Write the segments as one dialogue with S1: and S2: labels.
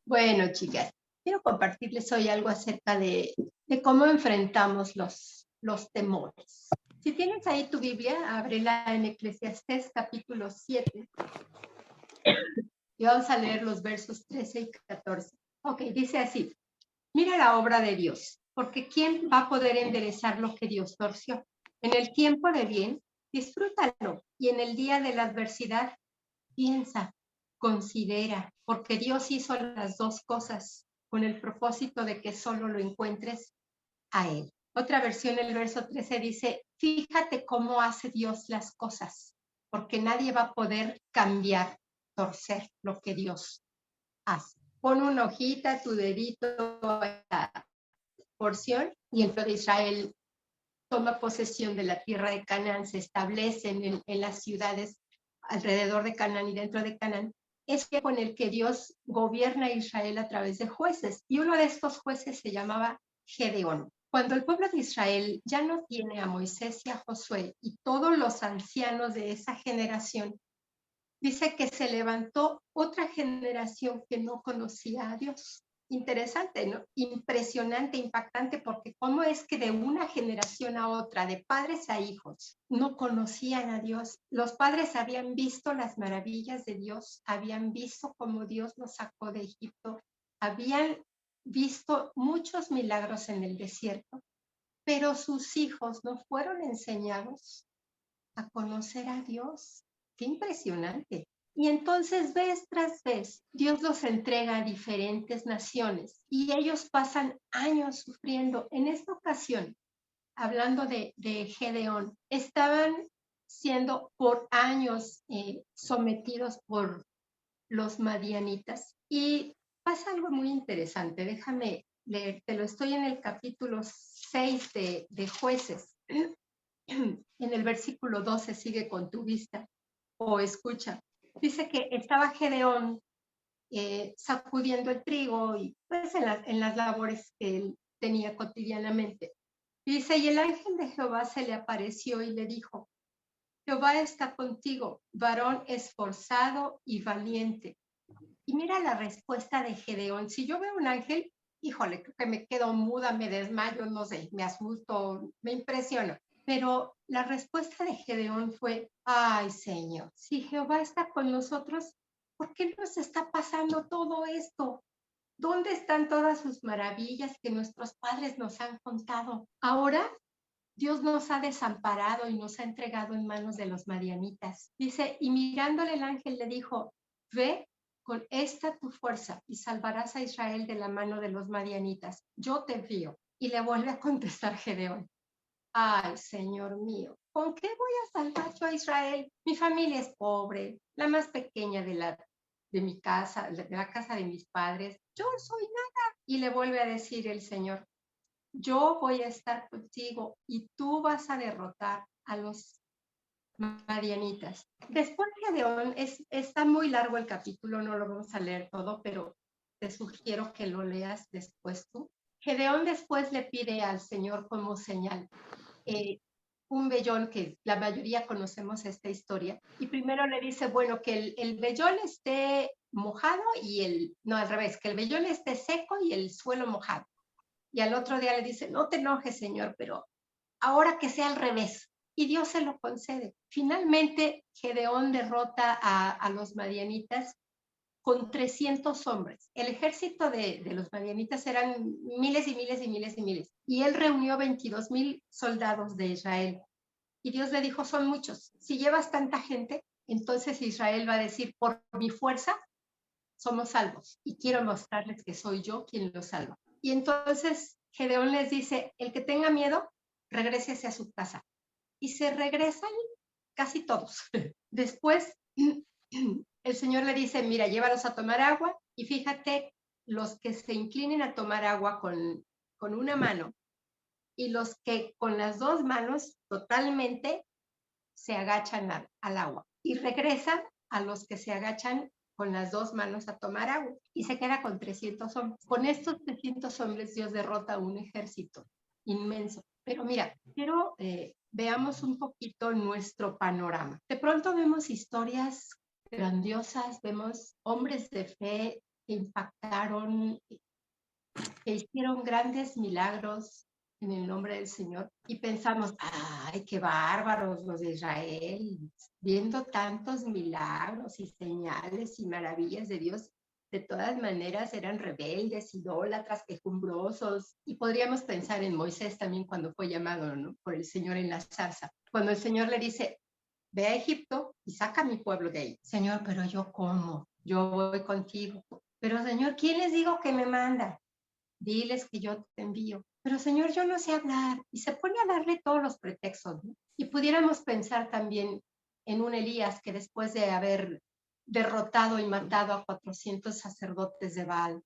S1: Bueno, chicas, quiero compartirles hoy algo acerca de cómo enfrentamos los temores. Si tienes ahí tu Biblia, ábrela en Eclesiastés capítulo 7 y vamos a leer los versos 13 y 14. Ok, dice así: mira la obra de Dios, porque ¿quién va a poder enderezar lo que Dios torció? En el tiempo de bien, disfrútalo, y en el día de la adversidad, piensa, considera, porque Dios hizo las dos cosas con el propósito de que solo lo encuentres a Él. Otra versión, el verso 13 dice: fíjate cómo hace Dios las cosas, porque nadie va a poder cambiar, torcer lo que Dios hace. Pon una hojita, tu dedito a la porción, y el pueblo de Israel toma posesión de la tierra de Canaán, se establecen en las ciudades alrededor de Canaán y dentro de Canaán. Es con el que Dios gobierna a Israel a través de jueces, y uno de estos jueces se llamaba Gedeón. Cuando el pueblo de Israel ya no tiene a Moisés y a Josué y todos los ancianos de esa generación, dice que se levantó otra generación que no conocía a Dios. Interesante, ¿no? Impresionante, impactante, porque cómo es que de una generación a otra, de padres a hijos, no conocían a Dios. Los padres habían visto las maravillas de Dios, habían visto cómo Dios los sacó de Egipto, habían visto muchos milagros en el desierto, pero sus hijos no fueron enseñados a conocer a Dios. Qué impresionante. Y entonces vez tras vez Dios los entrega a diferentes naciones y ellos pasan años sufriendo. En esta ocasión, hablando de Gedeón, estaban siendo por años sometidos por los madianitas. Y pasa algo muy interesante, déjame leértelo. Estoy en el capítulo 6 de Jueces. En el versículo 12, sigue con tu vista o escucha. Dice que estaba Gedeón sacudiendo el trigo y pues en las labores que él tenía cotidianamente. Dice: y el ángel de Jehová se le apareció y le dijo: Jehová está contigo, varón esforzado y valiente. Y mira la respuesta de Gedeón. Si yo veo un ángel, híjole, creo que me quedo muda, me desmayo, no sé, me asusto, me impresiona. Pero la respuesta de Gedeón fue: ay, Señor, si Jehová está con nosotros, ¿por qué nos está pasando todo esto? ¿Dónde están todas sus maravillas que nuestros padres nos han contado? Ahora Dios nos ha desamparado y nos ha entregado en manos de los madianitas. Dice: y mirándole el ángel le dijo: ve con esta tu fuerza y salvarás a Israel de la mano de los madianitas. Yo te envío. Y le vuelve a contestar Gedeón: ay, Señor mío, ¿con qué voy a salvar yo a Israel? Mi familia es pobre, la más pequeña de mi casa, de la casa de mis padres. Yo soy nada. Y le vuelve a decir el Señor: yo voy a estar contigo y tú vas a derrotar a los madianitas. Después Gedeón, está muy largo el capítulo, no lo vamos a leer todo, pero te sugiero que lo leas después tú. Gedeón después le pide al Señor como señal un vellón, que la mayoría conocemos esta historia, y primero le dice: bueno, que el vellón esté mojado no, al revés, que el vellón esté seco y el suelo mojado. Y al otro día le dice: no te enojes, Señor, pero ahora que sea al revés. Y Dios se lo concede. Finalmente, Gedeón derrota a los madianitas con 300 hombres. El ejército de los madianitas eran miles y miles y miles y miles. Y él reunió 22,000 soldados de Israel. Y Dios le dijo: son muchos. Si llevas tanta gente, entonces Israel va a decir: por mi fuerza somos salvos. Y quiero mostrarles que soy yo quien los salva. Y entonces Gedeón les dice: el que tenga miedo, regrese hacia su casa. Y se regresan casi todos. Después, el Señor le dice: mira, llévalos a tomar agua, y fíjate, los que se inclinen a tomar agua con una mano y los que con las dos manos totalmente se agachan al agua. Y regresan a los que se agachan con las dos manos a tomar agua, y se queda con 300 hombres. Con estos 300 hombres Dios derrota un ejército inmenso. Pero mira, quiero veamos un poquito nuestro panorama. De pronto vemos historias grandiosas, vemos hombres de fe que impactaron, que hicieron grandes milagros en el nombre del Señor. Y pensamos, ay, qué bárbaros los de Israel, viendo tantos milagros y señales y maravillas de Dios. De todas maneras eran rebeldes, idólatras, quejumbrosos. Y podríamos pensar en Moisés también cuando fue llamado, ¿no?, por el Señor en la zarza. Cuando el Señor le dice, ve a Egipto y saca a mi pueblo de ahí. Señor, pero yo ¿cómo? Yo voy contigo. Pero Señor, ¿quién les digo que me manda? Diles que yo te envío. Pero Señor, yo no sé hablar. Y se pone a darle todos los pretextos, ¿no? Y pudiéramos pensar también en un Elías que después de haber derrotado y matado a 400 sacerdotes de Baal,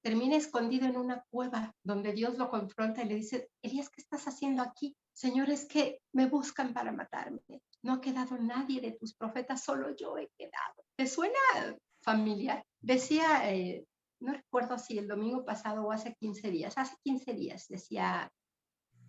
S1: termina escondido en una cueva donde Dios lo confronta y le dice, Elías, ¿qué estás haciendo aquí? Señor, es que me buscan para matarme. No ha quedado nadie de tus profetas, solo yo he quedado. ¿Te suena familiar? Decía, no recuerdo si el domingo pasado o hace 15 días, decía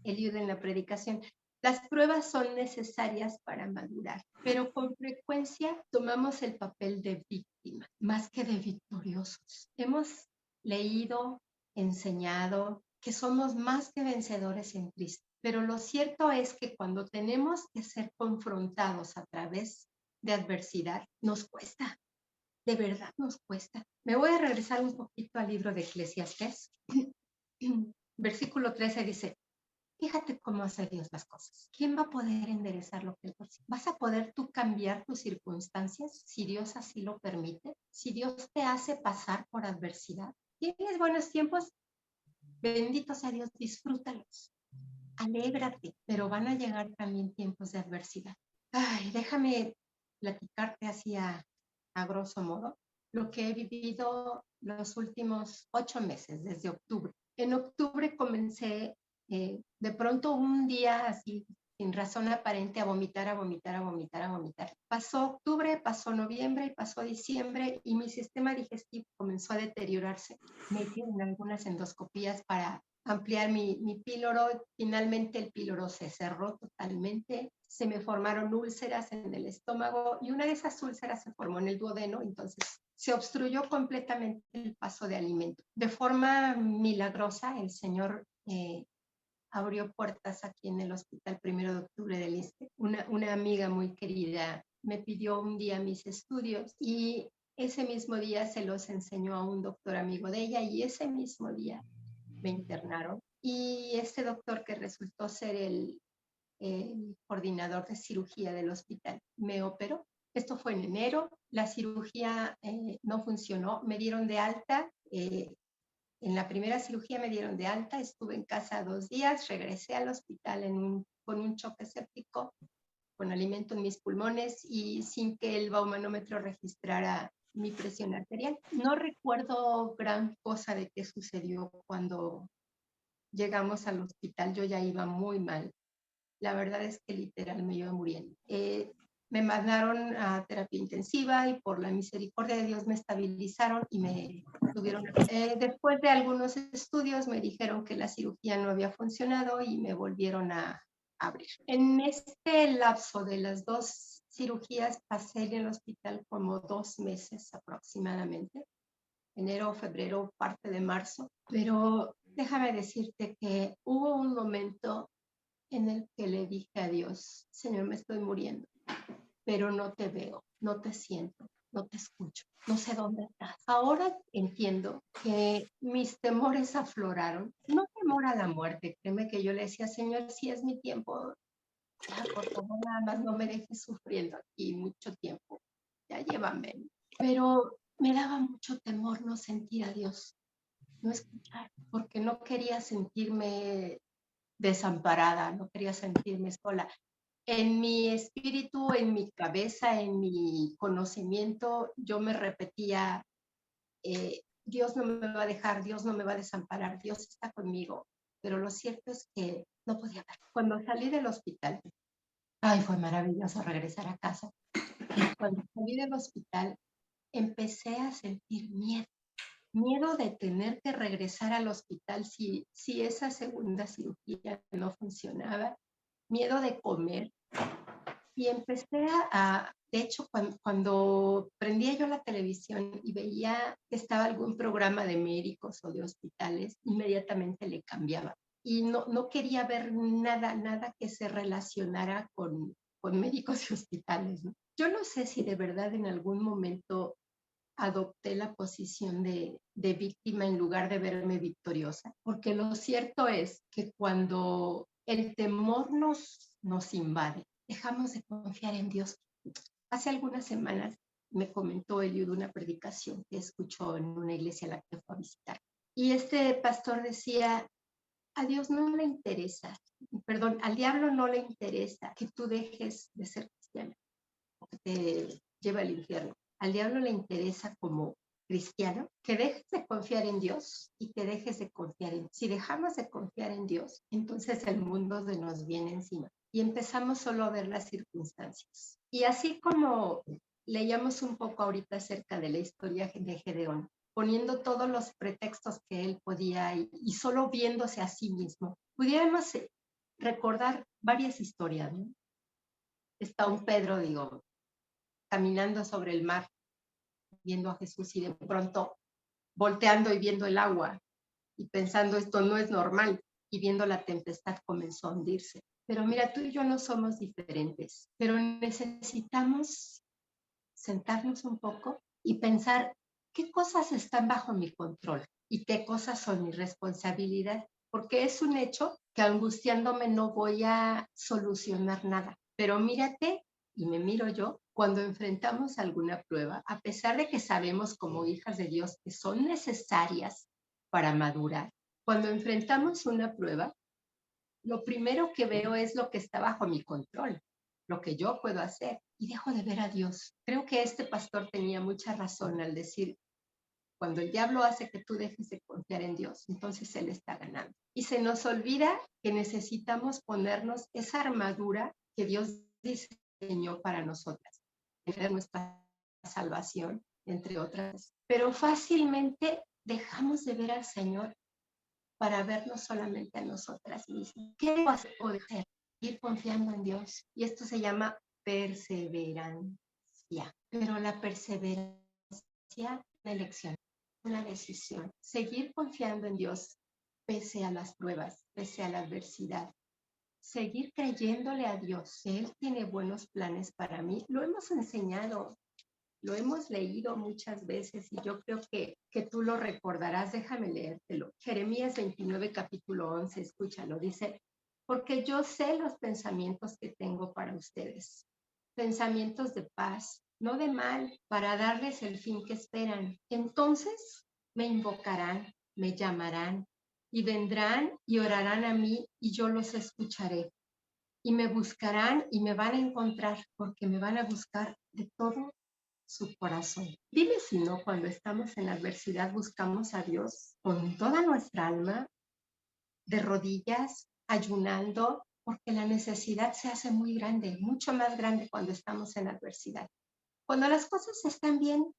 S1: Eliud en la predicación, las pruebas son necesarias para madurar, pero con frecuencia tomamos el papel de víctima más que de victoriosos. Hemos leído, enseñado que somos más que vencedores en Cristo, pero lo cierto es que cuando tenemos que ser confrontados a través de adversidad, nos cuesta, de verdad nos cuesta. Me voy a regresar un poquito al libro de Eclesiastés. Versículo 13 dice, fíjate cómo hace Dios las cosas. ¿Quién va a poder enderezar lo que Él torció? ¿Vas a poder tú cambiar tus circunstancias si Dios así lo permite? Si Dios te hace pasar por adversidad. ¿Tienes buenos tiempos? Bendito sea Dios, disfrútalos. Alégrate, pero van a llegar también tiempos de adversidad. Ay, déjame platicarte así a grosso modo lo que he vivido los últimos 8 meses, desde octubre. En octubre comencé de pronto un día así, sin razón aparente, a vomitar, a vomitar, a vomitar, a vomitar. Pasó octubre, pasó noviembre y pasó diciembre y mi sistema digestivo comenzó a deteriorarse. Me hicieron algunas endoscopías para ampliar mi píloro. Finalmente el píloro se cerró totalmente, se me formaron úlceras en el estómago y una de esas úlceras se formó en el duodeno, entonces se obstruyó completamente el paso de alimento. De forma milagrosa, el Señor abrió puertas aquí en el Hospital 1 de Octubre del Este. Una amiga muy querida me pidió un día mis estudios y ese mismo día se los enseñó a un doctor amigo de ella y ese mismo día me internaron. Y este doctor, que resultó ser el coordinador de cirugía del hospital, me operó. Esto fue en enero, la cirugía no funcionó, me dieron de alta. En la primera cirugía me dieron de alta, estuve en casa 2 días, regresé al hospital con un choque séptico, con alimento en mis pulmones y sin que el baumanómetro registrara mi presión arterial. No recuerdo gran cosa de qué sucedió cuando llegamos al hospital. Yo ya iba muy mal. La verdad es que literal me iba muriendo. Me mandaron a terapia intensiva y por la misericordia de Dios me estabilizaron y me tuvieron. Después de algunos estudios me dijeron que la cirugía no había funcionado y me volvieron a abrir. En este lapso de las 2 cirugías pasé en el hospital como 2 meses aproximadamente, enero, febrero, parte de marzo, pero déjame decirte que hubo un momento en el que le dije a Dios, Señor, me estoy muriendo, pero no te veo, no te siento, no te escucho, no sé dónde estás. Ahora entiendo que mis temores afloraron, no temor a la muerte, créeme que yo le decía, Señor, si es mi tiempo, ya, por favor, nada más no me dejes sufriendo aquí mucho tiempo, ya llévame. Pero me daba mucho temor no sentir a Dios, no escuchar, porque no quería sentirme desamparada, no quería sentirme sola. En mi espíritu, en mi cabeza, en mi conocimiento, yo me repetía, Dios no me va a dejar, Dios no me va a desamparar, Dios está conmigo. Pero lo cierto es que no podía ver. Cuando salí del hospital, ay, fue maravilloso regresar a casa. Cuando salí del hospital, empecé a sentir miedo de tener que regresar al hospital si esa segunda cirugía no funcionaba, miedo de comer. Y empecé De hecho, cuando prendía yo la televisión y veía que estaba algún programa de médicos o de hospitales, inmediatamente le cambiaba. Y no quería ver nada que se relacionara con médicos y hospitales, ¿no? Yo no sé si de verdad en algún momento adopté la posición de víctima en lugar de verme victoriosa, porque lo cierto es que cuando el temor nos invade, dejamos de confiar en Dios. Hace algunas semanas me comentó Eliud una predicación que escuchó en una iglesia a la que fue a visitar. Y este pastor decía, a Dios no le interesa, perdón, al diablo no le interesa que tú dejes de ser cristiano, que te lleva al infierno. Al diablo le interesa como cristiano que dejes de confiar en Dios y que dejes de confiar en. Si dejamos de confiar en Dios, entonces el mundo se nos viene encima y empezamos solo a ver las circunstancias. Y así como leíamos un poco ahorita acerca de la historia de Gedeón, poniendo todos los pretextos que él podía y solo viéndose a sí mismo, pudiéramos recordar varias historias, ¿no? Está un Pedro, digo, caminando sobre el mar, viendo a Jesús y de pronto volteando y viendo el agua y pensando esto no es normal y viendo la tempestad comenzó a hundirse. Pero mira, tú y yo no somos diferentes, pero necesitamos sentarnos un poco y pensar qué cosas están bajo mi control y qué cosas son mi responsabilidad, porque es un hecho que angustiándome no voy a solucionar nada. Pero mírate, y me miro yo, cuando enfrentamos alguna prueba, a pesar de que sabemos como hijas de Dios que son necesarias para madurar, cuando enfrentamos una prueba, lo primero que veo es lo que está bajo mi control, lo que yo puedo hacer, y dejo de ver a Dios. Creo que este pastor tenía mucha razón al decir, cuando el diablo hace que tú dejes de confiar en Dios, entonces Él está ganando. Y se nos olvida que necesitamos ponernos esa armadura que Dios diseñó para nosotras, tener nuestra salvación, entre otras. Pero fácilmente dejamos de ver al Señor para vernos solamente a nosotras mismas. ¿Qué debo hacer o dejar? Ir confiando en Dios. Y esto se llama perseverancia. Pero la perseverancia es una elección, una decisión. Seguir confiando en Dios pese a las pruebas, pese a la adversidad. Seguir creyéndole a Dios. Él tiene buenos planes para mí. Lo hemos enseñado, lo hemos leído muchas veces y yo creo que tú lo recordarás. Déjame leértelo. Jeremías 29, capítulo 11, escúchalo. Dice, porque yo sé los pensamientos que tengo para ustedes. Pensamientos de paz, no de mal, para darles el fin que esperan. Entonces me invocarán, me llamarán y vendrán y orarán a mí y yo los escucharé. Y me buscarán y me van a encontrar porque me van a buscar de todo su corazón. Dime si no, cuando estamos en la adversidad buscamos a Dios con toda nuestra alma, de rodillas, ayunando, porque la necesidad se hace muy grande, mucho más grande cuando estamos en adversidad. Cuando las cosas están bien,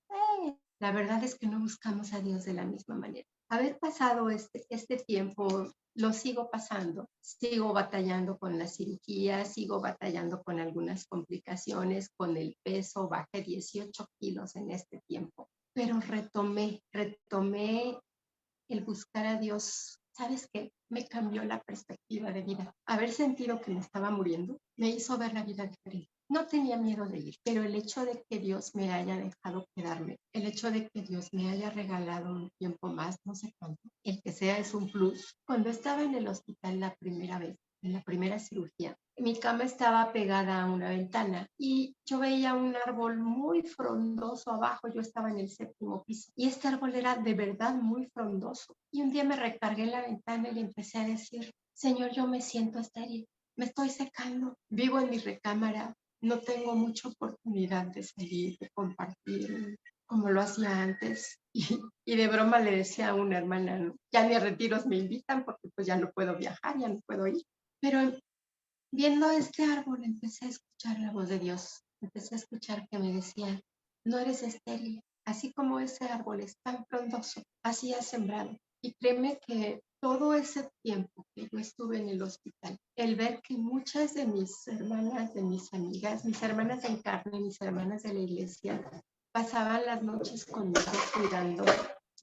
S1: la verdad es que no buscamos a Dios de la misma manera. Haber pasado este tiempo, lo sigo pasando. Sigo batallando con la cirugía, sigo batallando con algunas complicaciones, con el peso, bajé 18 kilos en este tiempo. Pero retomé el buscar a Dios. ¿Sabes qué? Me cambió la perspectiva de vida. Haber sentido que me estaba muriendo me hizo ver la vida diferente. No tenía miedo de ir, pero el hecho de que Dios me haya dejado quedarme, el hecho de que Dios me haya regalado un tiempo más, no sé cuánto, el que sea es un plus. Cuando estaba en el hospital la primera vez, en la primera cirugía, mi cama estaba pegada a una ventana y yo veía un árbol muy frondoso abajo. Yo estaba en el 7º piso y este árbol era de verdad muy frondoso. Y un día me recargué en la ventana y empecé a decir, Señor, yo me siento estéril, me estoy secando, vivo en mi recámara, no tengo mucha oportunidad de salir, de compartir como lo hacía antes. Y de broma le decía a una hermana, ¿no? Ya ni a retiros me invitan porque pues ya no puedo viajar, ya no puedo ir. Pero viendo este árbol empecé a escuchar la voz de Dios. Empecé a escuchar que me decía, no eres estéril, así como ese árbol es tan frondoso, así has sembrado. Y créeme que todo ese tiempo que yo estuve en el hospital, el ver que muchas de mis hermanas, de mis amigas, mis hermanas en carne, mis hermanas de la iglesia, pasaban las noches conmigo cuidando.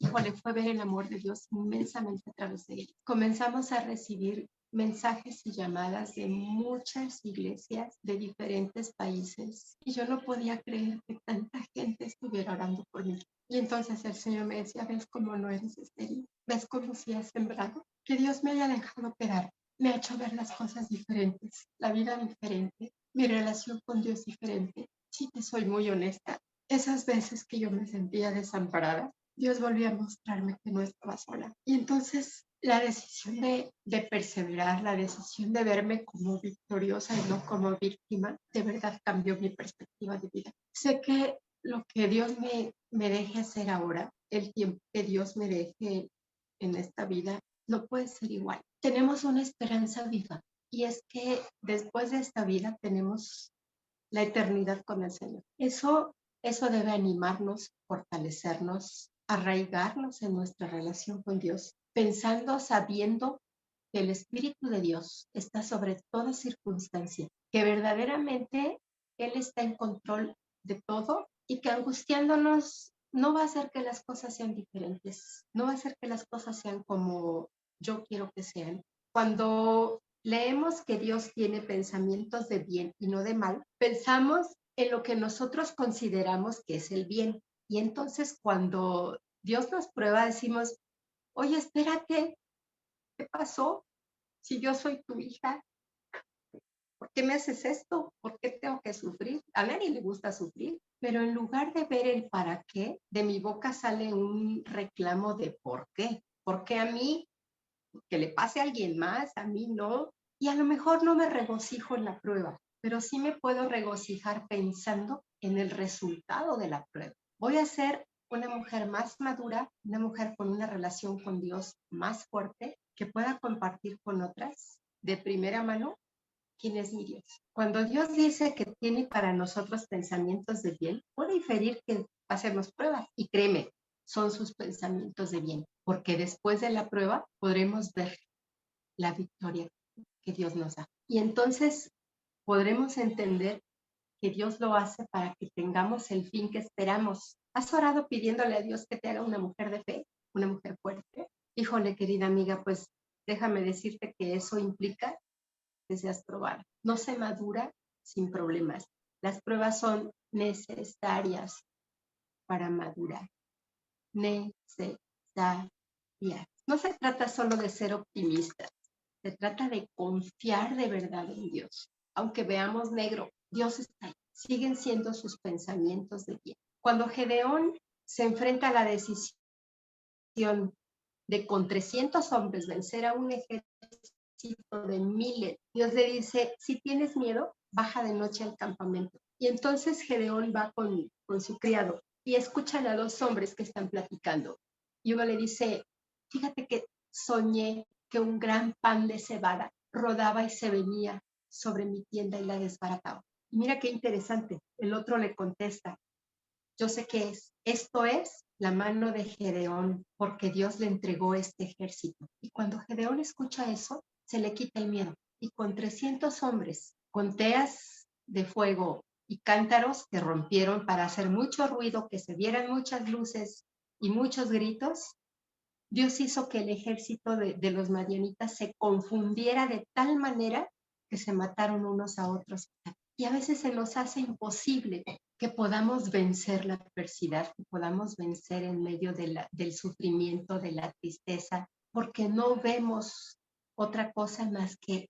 S1: Híjole, fue ver el amor de Dios inmensamente a través de él. Comenzamos a recibir mensajes y llamadas de muchas iglesias de diferentes países y yo no podía creer que tanta gente estuviera orando por mí. Y entonces el Señor me decía, ¿ves cómo no eres estéril? ¿Ves cómo sí has sembrado? Que Dios me haya dejado operar me ha hecho ver las cosas diferentes, la vida diferente, mi relación con Dios diferente. Si te soy muy honesta, esas veces que yo me sentía desamparada, Dios volvió a mostrarme que no estaba sola. Y entonces la decisión de perseverar, la decisión de verme como victoriosa y no como víctima, de verdad cambió mi perspectiva de vida. Sé que lo que Dios me deje hacer ahora, el tiempo que Dios me deje en esta vida, no puede ser igual. Tenemos una esperanza viva y es que después de esta vida tenemos la eternidad con el Señor. Eso debe animarnos, fortalecernos, arraigarnos en nuestra relación con Dios, pensando, sabiendo que el Espíritu de Dios está sobre toda circunstancia, que verdaderamente Él está en control de todo y que angustiándonos no va a hacer que las cosas sean diferentes, no va a hacer que las cosas sean como yo quiero que sean. Cuando leemos que Dios tiene pensamientos de bien y no de mal, pensamos en lo que nosotros consideramos que es el bien. Y entonces cuando Dios nos prueba, decimos, oye, espérate, ¿qué pasó? Si yo soy tu hija, ¿por qué me haces esto? ¿Por qué tengo que sufrir? A nadie le gusta sufrir, pero en lugar de ver el para qué, de mi boca sale un reclamo de por qué. ¿Por qué a mí? Que le pase a alguien más, a mí no. Y a lo mejor no me regocijo en la prueba, pero sí me puedo regocijar pensando en el resultado de la prueba. Voy a ser una mujer más madura, una mujer con una relación con Dios más fuerte, que pueda compartir con otras de primera mano quién es mi Dios. Cuando Dios dice que tiene para nosotros pensamientos de bien, puede inferir que pasemos pruebas. Y créeme, son sus pensamientos de bien, porque después de la prueba podremos ver la victoria que Dios nos da. Y entonces podremos entender que Dios lo hace para que tengamos el fin que esperamos. ¿Has orado pidiéndole a Dios que te haga una mujer de fe, una mujer fuerte? Híjole, querida amiga, pues déjame decirte que eso implica que seas probada. No se madura sin problemas. Las pruebas son necesarias para madurar. Necesarias. No se trata solo de ser optimistas, se trata de confiar de verdad en Dios. Aunque veamos negro, Dios está ahí. Siguen siendo sus pensamientos de bien. Cuando Gedeón se enfrenta a la decisión de con 300 hombres vencer a un ejército de miles, Dios le dice, si tienes miedo, baja de noche al campamento. Y entonces Gedeón va con su criado y escuchan a dos hombres que están platicando. Y uno le dice, fíjate que soñé que un gran pan de cebada rodaba y se venía sobre mi tienda y la desbarataba. Y mira qué interesante. El otro le contesta, yo sé qué es. Esto es la mano de Gedeón, porque Dios le entregó este ejército. Y cuando Gedeón escucha eso, se le quita el miedo. Y con 300 hombres, con teas de fuego y cántaros que rompieron para hacer mucho ruido, que se vieran muchas luces y muchos gritos, Dios hizo que el ejército de los madianitas se confundiera de tal manera que se mataron unos a otros. Y a veces se nos hace imposible que podamos vencer la adversidad, que podamos vencer en medio del sufrimiento, de la tristeza, porque no vemos otra cosa más que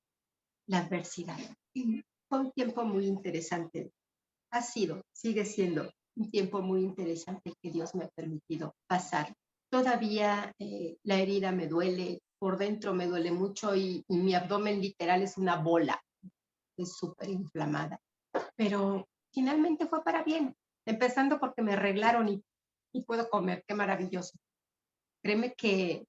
S1: la adversidad. Y fue un tiempo muy interesante. Ha sido, sigue siendo un tiempo muy interesante que Dios me ha permitido pasar. Todavía la herida me duele, por dentro me duele mucho y mi abdomen literal es una bola, es súper inflamada. Pero finalmente fue para bien, empezando porque me arreglaron y puedo comer, qué maravilloso. Créeme que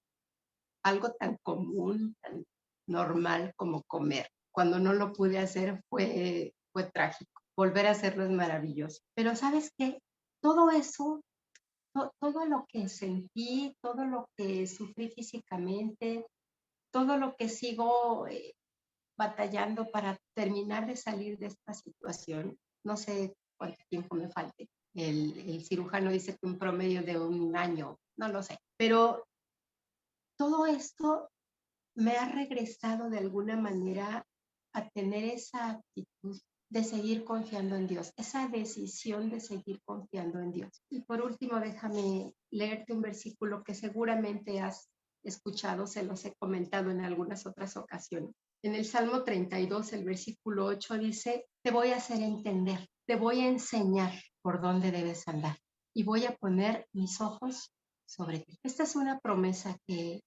S1: algo tan común, tan normal como comer, cuando no lo pude hacer fue trágico. Volver a hacerlo es maravilloso. Pero ¿sabes qué? Todo eso todo lo que sentí, todo lo que sufrí físicamente, todo lo que sigo batallando para terminar de salir de esta situación. No sé cuánto tiempo me falte. El cirujano dice que un promedio de 1 año, no lo sé. Pero todo esto me ha regresado de alguna manera a tener esa actitud de seguir confiando en Dios, esa decisión de seguir confiando en Dios. Y por último, déjame leerte un versículo que seguramente has escuchado, se los he comentado en algunas otras ocasiones. En el Salmo 32, el versículo 8 dice, te voy a hacer entender, te voy a enseñar por dónde debes andar y voy a poner mis ojos sobre ti. Esta es una promesa que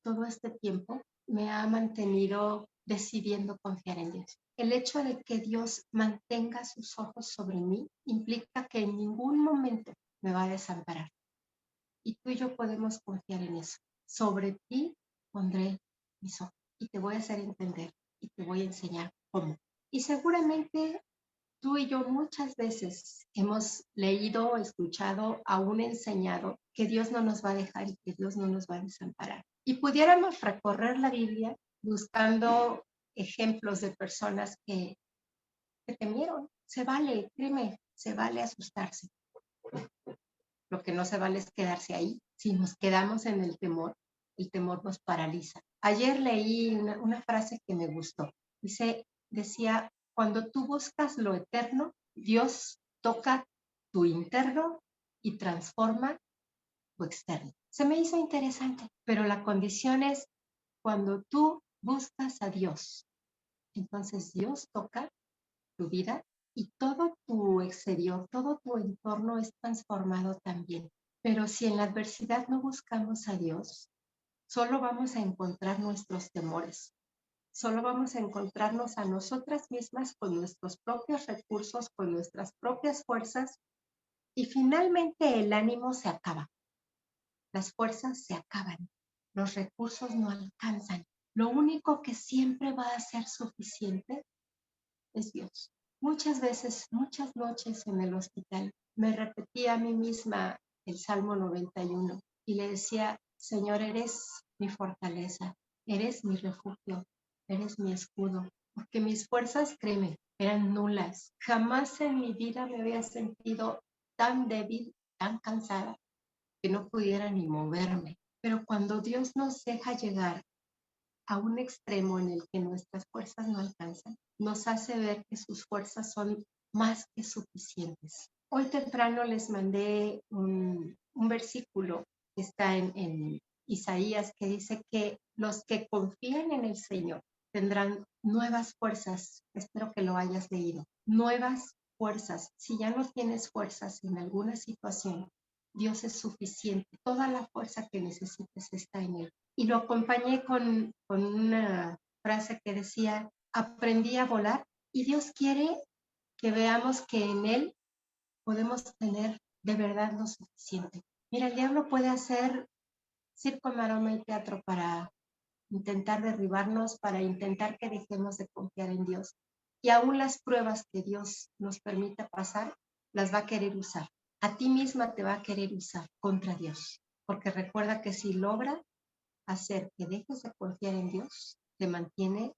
S1: todo este tiempo me ha mantenido decidiendo confiar en Dios. El hecho de que Dios mantenga sus ojos sobre mí implica que en ningún momento me va a desamparar. Y tú y yo podemos confiar en eso. Sobre ti pondré mis ojos y te voy a hacer entender y te voy a enseñar cómo. Y seguramente tú y yo muchas veces hemos leído, escuchado, aún enseñado que Dios no nos va a dejar y que Dios no nos va a desamparar. Y pudiéramos recorrer la Biblia buscando ejemplos de personas que temieron. Se vale, créeme, se vale asustarse. Lo que no se vale es quedarse ahí. Si nos quedamos en el temor nos paraliza. Ayer leí una frase que me gustó. Decía, cuando tú buscas lo eterno, Dios toca tu interno y transforma tu externo. Se me hizo interesante, pero la condición es cuando tú buscas a Dios, entonces Dios toca tu vida y todo tu exterior, todo tu entorno es transformado también. Pero si en la adversidad no buscamos a Dios, solo vamos a encontrar nuestros temores, solo vamos a encontrarnos a nosotras mismas con nuestros propios recursos, con nuestras propias fuerzas y finalmente el ánimo se acaba, las fuerzas se acaban, los recursos no alcanzan. Lo único que siempre va a ser suficiente es Dios. Muchas veces, muchas noches en el hospital, me repetía a mí misma el Salmo 91 y le decía, Señor, eres mi fortaleza, eres mi refugio, eres mi escudo, porque mis fuerzas, créeme, eran nulas. Jamás en mi vida me había sentido tan débil, tan cansada, que no pudiera ni moverme. Pero cuando Dios nos deja llegar a un extremo en el que nuestras fuerzas no alcanzan, nos hace ver que sus fuerzas son más que suficientes. Hoy temprano les mandé un versículo que está en Isaías que dice que los que confían en el Señor tendrán nuevas fuerzas. Espero que lo hayas leído. Nuevas fuerzas. Si ya no tienes fuerzas en alguna situación, Dios es suficiente. Toda la fuerza que necesites está en Él. Y lo acompañé con una frase que decía, aprendí a volar y Dios quiere que veamos que en Él podemos tener de verdad lo suficiente. Mira, el diablo puede hacer circo, maroma y teatro para intentar derribarnos, para intentar que dejemos de confiar en Dios. Y aún las pruebas que Dios nos permita pasar, las va a querer usar. A ti misma te va a querer usar contra Dios. Porque recuerda que si logra hacer que dejes de confiar en Dios, te mantiene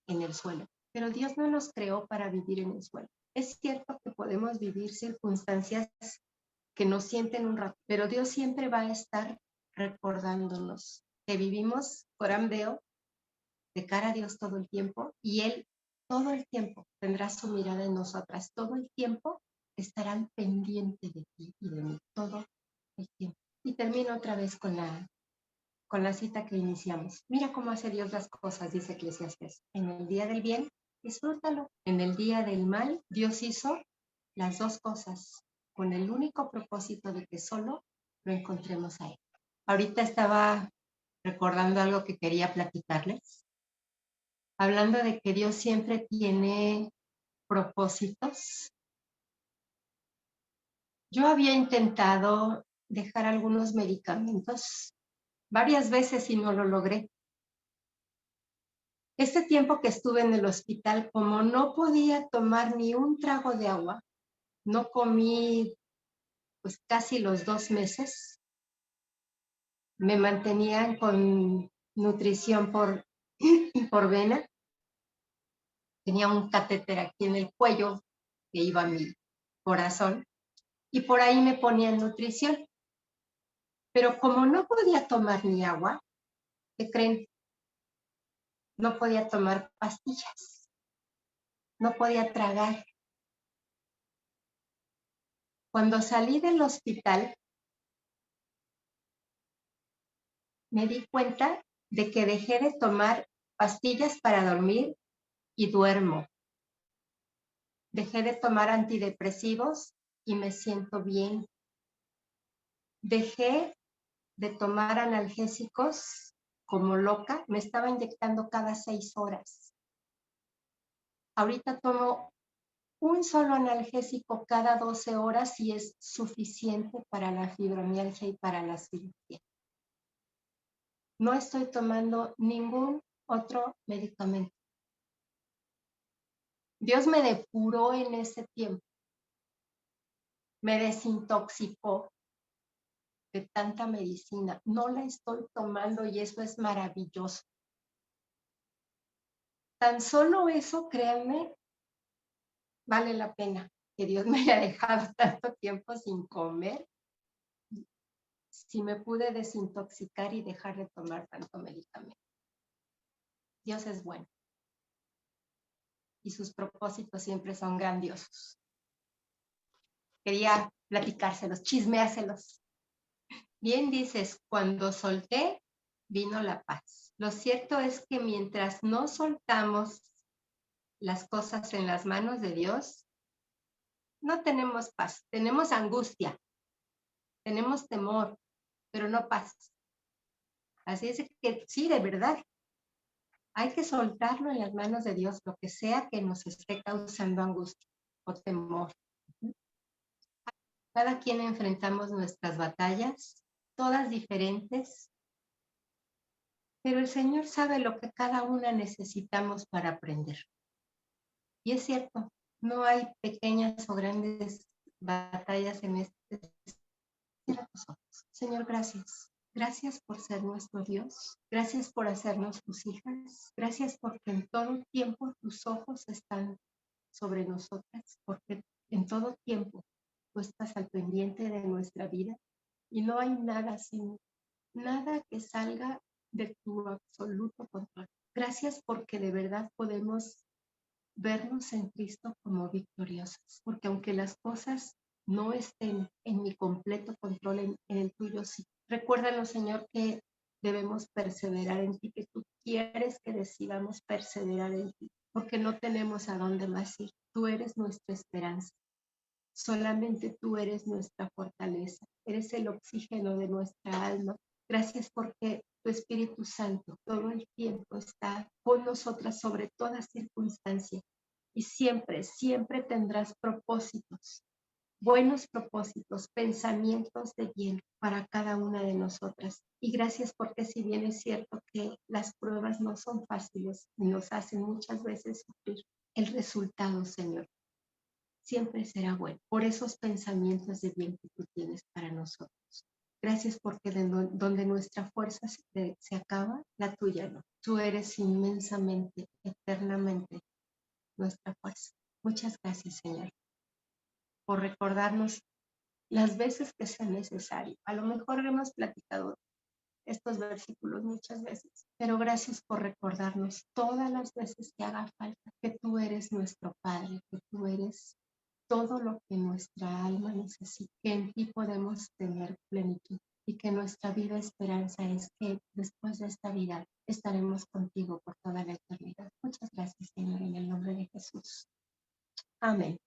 S1: en el suelo. Pero Dios no nos creó para vivir en el suelo. Es cierto que podemos vivir circunstancias que nos sienten un rato, pero Dios siempre va a estar recordándonos que vivimos por ambeo, de cara a Dios todo el tiempo, y Él todo el tiempo tendrá su mirada en nosotras, todo el tiempo estarán pendientes de ti y de mí, todo el tiempo. Y termino otra vez con la cita que iniciamos. Mira cómo hace Dios las cosas, dice Eclesiastés. En el día del bien, disfrútalo. En el día del mal, Dios hizo las dos cosas con el único propósito de que solo lo encontremos a Él. Ahorita estaba recordando algo que quería platicarles, hablando de que Dios siempre tiene propósitos. Yo había intentado dejar algunos medicamentos varias veces y no lo logré. Este tiempo que estuve en el hospital, como no podía tomar ni un trago de agua, no comí pues casi los 2 meses. Me mantenían con nutrición por vena. Tenía un catéter aquí en el cuello que iba a mi corazón y por ahí me ponían nutrición. Pero como no podía tomar ni agua, ¿qué creen? No podía tomar pastillas, no podía tragar. Cuando salí del hospital, me di cuenta de que dejé de tomar pastillas para dormir y duermo. Dejé de tomar antidepresivos y me siento bien. Dejé de tomar analgésicos como loca. Me estaba inyectando cada 6 horas. Ahorita tomo un solo analgésico cada 12 horas y es suficiente para la fibromialgia y para la cirugía. No estoy tomando ningún otro medicamento. Dios me depuró en ese tiempo. Me desintoxicó de tanta medicina. No la estoy tomando y eso es maravilloso. Tan solo eso, créanme, vale la pena que Dios me haya dejado tanto tiempo sin comer. Si me pude desintoxicar y dejar de tomar tanto medicamento. Dios es bueno. Y sus propósitos siempre son grandiosos. Quería platicárselos, chismeárselos. Bien dices, cuando solté, vino la paz. Lo cierto es que mientras no soltamos las cosas en las manos de Dios, no tenemos paz, tenemos angustia, tenemos temor, pero no paz. Así es que sí, de verdad, hay que soltarlo en las manos de Dios, lo que sea que nos esté causando angustia o temor. Cada quien enfrentamos nuestras batallas, todas diferentes, pero el Señor sabe lo que cada una necesitamos para aprender. Y es cierto, no hay pequeñas o grandes batallas en este. Señor, gracias. Gracias por ser nuestro Dios. Gracias por hacernos tus hijas. Gracias porque en todo tiempo tus ojos están sobre nosotras, porque en todo tiempo tú estás al pendiente de nuestra vida y no hay nada sin nada que salga de tu absoluto control. Gracias porque de verdad podemos vernos en Cristo como victoriosos, porque aunque las cosas no estén en mi completo control, en el tuyo sí. Recuérdanos, Señor, que debemos perseverar en ti, que tú quieres que decidamos perseverar en ti, porque no tenemos a dónde más ir. Tú eres nuestra esperanza. Solamente tú eres nuestra fortaleza. Eres el oxígeno de nuestra alma. Gracias porque tu Espíritu Santo todo el tiempo está con nosotras sobre toda circunstancia y siempre, siempre tendrás propósitos, buenos propósitos, pensamientos de bien para cada una de nosotras. Y gracias porque si bien es cierto que las pruebas no son fáciles y nos hacen muchas veces sufrir, el resultado, Señor, siempre será bueno por esos pensamientos de bien que tú tienes para nosotros. Gracias porque donde nuestra fuerza se acaba, la tuya no. Tú eres inmensamente, eternamente nuestra fuerza. Muchas gracias, Señor, por recordarnos las veces que sea necesario. A lo mejor hemos platicado estos versículos muchas veces, pero gracias por recordarnos todas las veces que haga falta que tú eres nuestro Padre, que tú eres todo lo que nuestra alma necesita, que en ti podemos tener plenitud y que nuestra viva esperanza es que después de esta vida estaremos contigo por toda la eternidad. Muchas gracias, Señor, en el nombre de Jesús. Amén.